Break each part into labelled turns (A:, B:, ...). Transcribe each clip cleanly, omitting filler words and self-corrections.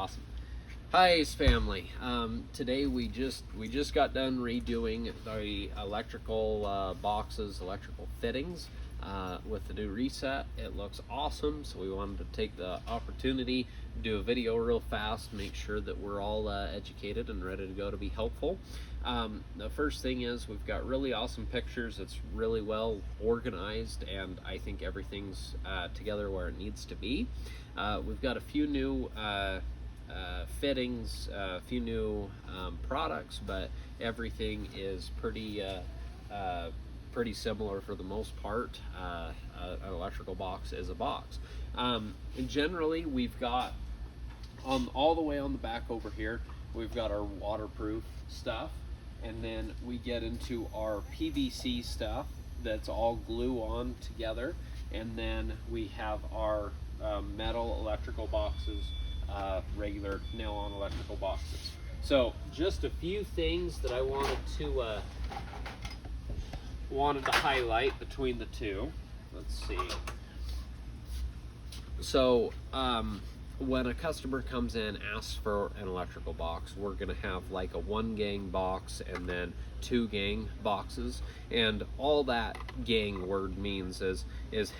A: Awesome. Hi, Ace family. Today we just got done redoing the electrical boxes, electrical fittings with the new reset. It looks awesome, so we wanted to take the opportunity to do a video real fast, make sure that we're all educated and ready to go to be helpful. The first thing is we've got really awesome pictures. It's really well organized, and I think everything's together where it needs to be. We've got a few new fittings, a few new products, but everything is pretty similar for the most part. An electrical box is a box. And generally, we've got all the way on the back over here, we've got our waterproof stuff, and then we get into our PVC stuff that's all glue on together, and then we have our metal electrical boxes, regular nail-on electrical boxes. So just a few things that I wanted to highlight between the two. Let's see. So when a customer comes in, asks for an electrical box, we're going to have like a 1-gang box and then 2-gang boxes, and all that gang word means is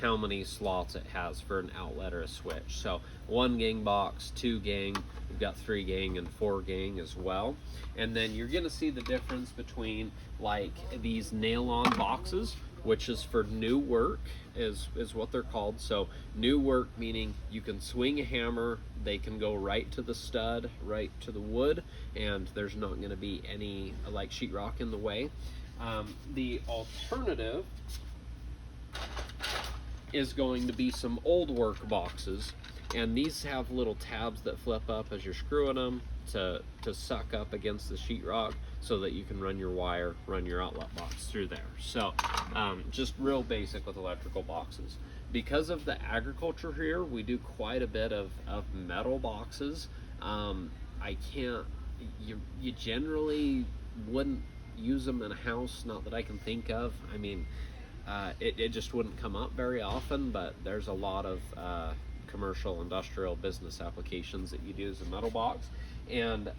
A: how many slots it has for an outlet or a switch. So 1-gang box, 2-gang, we've got 3-gang and 4-gang as well. And then you're going to see the difference between like these nail-on boxes, which is for new work, is what they're called. So new work meaning you can swing a hammer, they can go right to the stud, right to the wood, and there's not going to be any like sheetrock in the way. The alternative is going to be some old work boxes, and these have little tabs that flip up as you're screwing them to suck up against the sheetrock so that you can run your wire, run your outlet box through there. So just real basic with electrical boxes. Because of the agriculture here, we do quite a bit of metal boxes. You generally wouldn't use them in a house, not that I can think of. I mean, it just wouldn't come up very often, but there's a lot of commercial, industrial, business applications that you'd use a metal box, and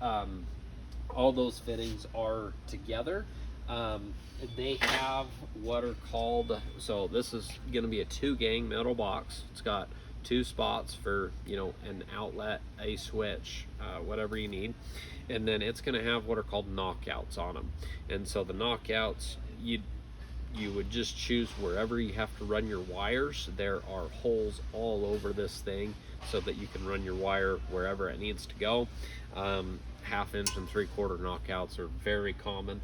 A: all those fittings are together. They have what are called, so this is going to be a 2-gang metal box. It's got 2 spots for, an outlet, a switch, whatever you need, and then it's going to have what are called knockouts on them. And so the knockouts, you would just choose wherever you have to run your wires. There are holes all over this thing so that you can run your wire wherever it needs to go. 1/2 inch and 3/4 knockouts are very common,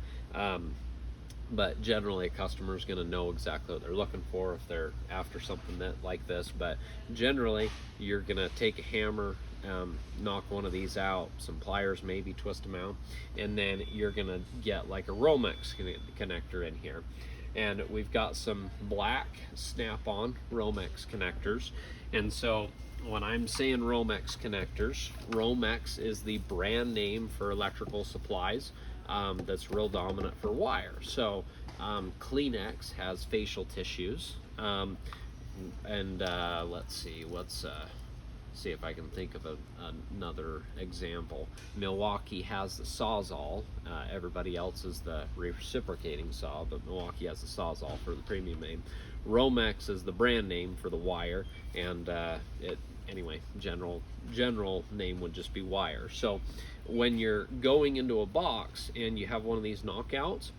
A: but generally a customer is going to know exactly what they're looking for if they're after something like this. But generally you're going to take a hammer, knock one of these out, some pliers, maybe twist them out, and then you're going to get like a Romex connector in here. And we've got some black snap-on Romex connectors. And so when I'm saying Romex connectors, Romex is the brand name for electrical supplies that's real dominant for wire. So Kleenex has facial tissues. Let's see if I can think of another example. Milwaukee has the Sawzall. Everybody else is the reciprocating saw, but Milwaukee has the Sawzall for the premium name. Romex is the brand name for the wire, and general name would just be wire. So when you're going into a box and you have one of these knockouts,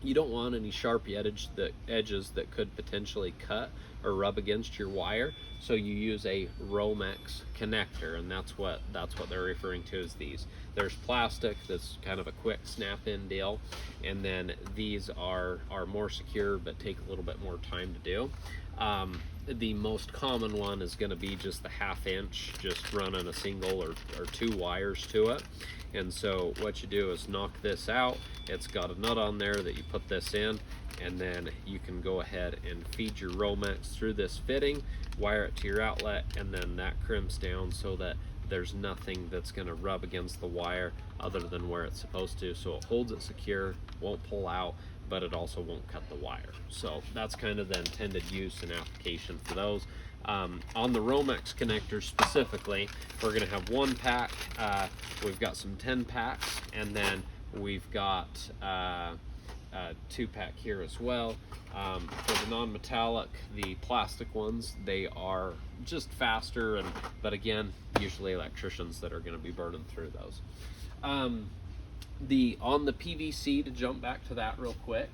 A: you don't want any sharp edges that could potentially cut or rub against your wire, so you use a Romex connector, and that's what they're referring to as these. There's plastic that's kind of a quick snap-in deal, and then these are more secure but take a little bit more time to do. The most common one is going to be just the 1/2 inch, just running a single or 2 wires to it. And so what you do is knock this out. It's got a nut on there that you put this in, and then you can go ahead and feed your Romex through this fitting, wire it to your outlet, and then that crimps down so that there's nothing that's going to rub against the wire other than where it's supposed to. So it holds it secure, won't pull out, but it also won't cut the wire. So that's kind of the intended use and application for those. On the Romex connectors specifically, we're going to have one pack. We've got some 10 packs, and then we've got a 2-pack here as well. For the non-metallic, the plastic ones, they are just faster, but again, usually electricians that are going to be burning through those. On the PVC, to jump back to that real quick,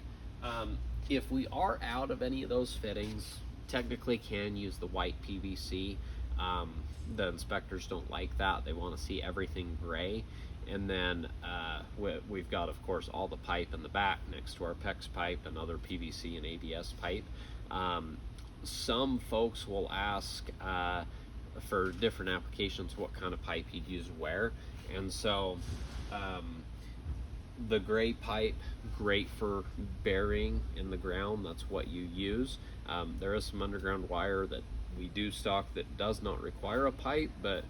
A: if we are out of any of those fittings, technically can use the white PVC. The inspectors don't like that. They want to see everything gray. And then we've got, of course, all the pipe in the back next to our PEX pipe and other PVC and ABS pipe. Some folks will ask for different applications what kind of pipe you'd use where. And so the gray pipe, great for burying in the ground. That's what you use. There is some underground wire that we do stock that does not require a pipe, but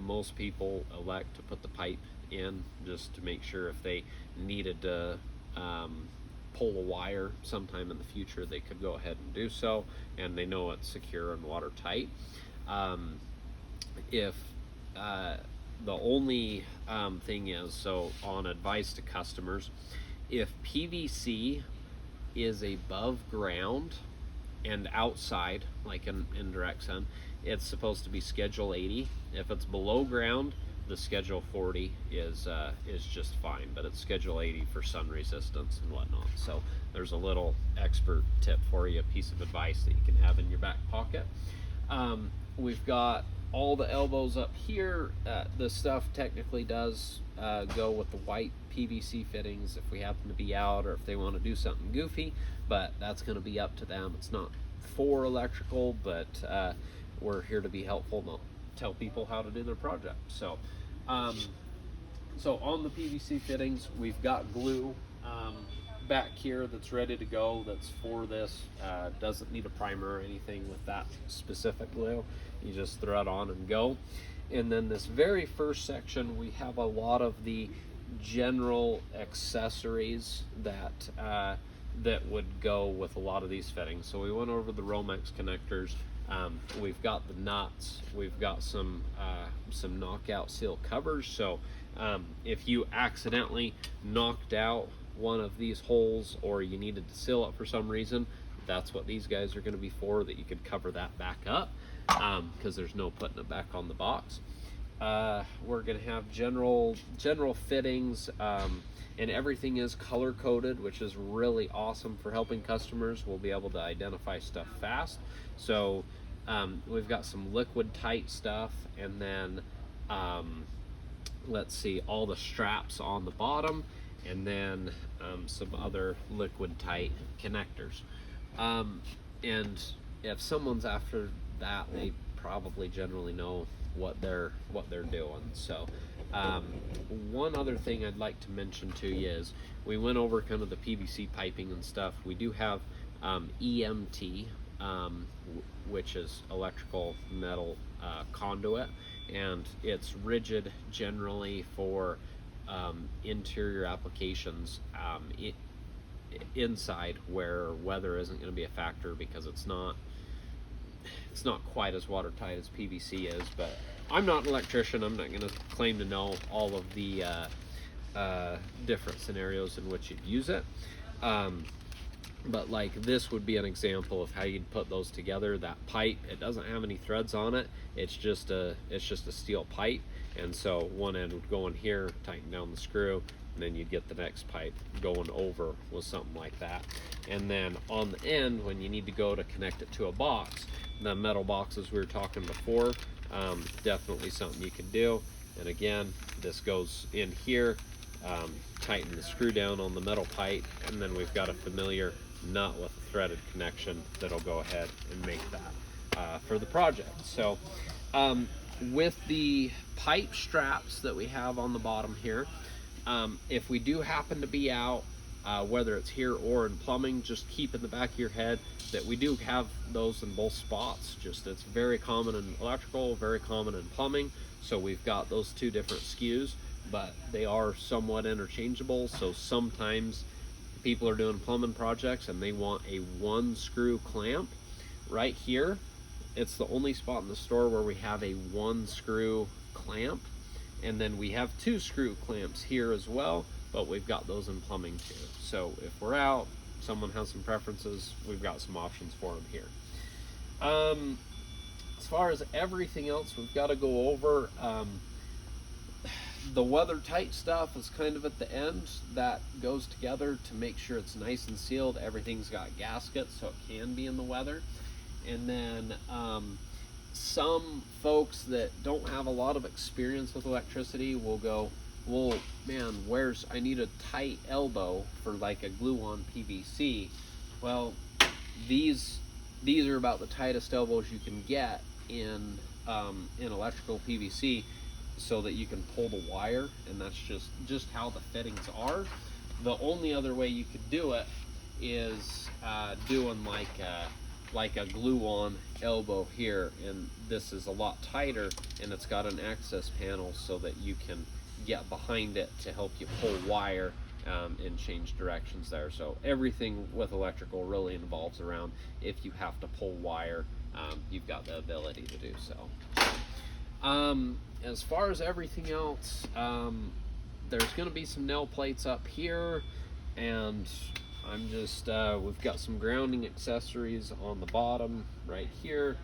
A: most people elect to put the pipe in just to make sure if they needed to pull a wire sometime in the future, they could go ahead and do so, and they know it's secure and watertight. If the only thing is, so on advice to customers, if PVC is above ground and outside, like in direct sun, it's supposed to be Schedule 80. If it's below ground, the Schedule 40 is just fine, but it's Schedule 80 for sun resistance and whatnot. So there's a little expert tip for you, a piece of advice that you can have in your back pocket. We've got all the elbows up here. The stuff technically does go with the white PVC fittings if we happen to be out or if they want to do something goofy, but that's going to be up to them. It's not for electrical, but we're here to be helpful and tell people how to do their project. So so on the PVC fittings, we've got glue back here that's ready to go, that's for this. Doesn't need a primer or anything with that specific glue. You just throw it on and go. And then this very first section, we have a lot of the general accessories that that would go with a lot of these fittings. So we went over the Romex connectors. We've got the nuts. We've got some knockout seal covers. So if you accidentally knocked out one of these holes or you needed to seal it for some reason, that's what these guys are going to be for, that you could cover that back up, because there's no putting it back on the box. We're going to have general fittings, and everything is color coded, which is really awesome for helping customers. We'll be able to identify stuff fast. So we've got some liquid tight stuff, and then let's see, all the straps on the bottom, and then some other liquid tight connectors. And if someone's after that, they probably generally know what they're doing. So one other thing I'd like to mention to you is we went over kind of the PVC piping and stuff. We do have EMT, which is electrical metal conduit, and it's rigid generally for interior applications inside where weather isn't going to be a factor, because it's not quite as watertight as PVC is. But I'm not an electrician. I'm not going to claim to know all of the different scenarios in which you'd use it. But like this would be an example of how you'd put those together. That pipe, it doesn't have any threads on it. It's just a steel pipe. And so one end would go in here, tighten down the screw, and then you'd get the next pipe going over with something like that. And then on the end, when you need to go to connect it to a box, the metal boxes we were talking before, definitely something you can do. And again, this goes in here, tighten the screw down on the metal pipe, and then we've got a familiar nut with a threaded connection that'll go ahead and make that for the project. So with the pipe straps that we have on the bottom here, if we do happen to be out, whether it's here or in plumbing, just keep in the back of your head that we do have those in both spots. Just it's very common in electrical, very common in plumbing. So we've got those two different SKUs, but they are somewhat interchangeable. So sometimes people are doing plumbing projects and they want a one screw clamp right here, It's the only spot in the store where we have a 1 screw clamp, and then we have 2 screw clamps here as well, but we've got those in plumbing too. So if we're out, someone has some preferences, we've got some options for them here. As far as everything else we've got to go over, the weather tight stuff is kind of at the end. That goes together to make sure it's nice and sealed. Everything's got gaskets so it can be in the weather. And then some folks that don't have a lot of experience with electricity will go, well, man, I need a tight elbow for like a glue-on PVC. Well, these are about the tightest elbows you can get in electrical PVC, so that you can pull the wire, and that's just how the fittings are. The only other way you could do it is doing like a glue-on elbow here, and this is a lot tighter, and it's got an access panel so that you can get behind it to help you pull wire and change directions there. So everything with electrical really involves around, if you have to pull wire, you've got the ability to do so. As far as everything else, there's going to be some nail plates up here, and I'm just, we've got some grounding accessories on the bottom right here.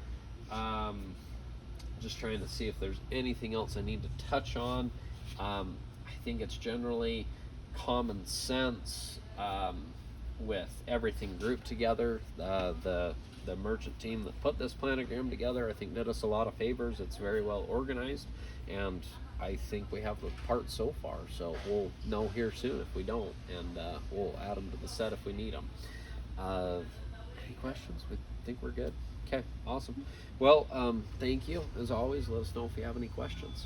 A: Just trying to see if there's anything else I need to touch on. I think it's generally common sense with everything grouped together. The merchant team that put this planogram together, I think, did us a lot of favors. It's very well organized, and I think we have the parts so far, so we'll know here soon if we don't, and we'll add them to the set if we need them. Any questions? We think we're good? Okay, awesome. Well, thank you as always. Let us know if you have any questions.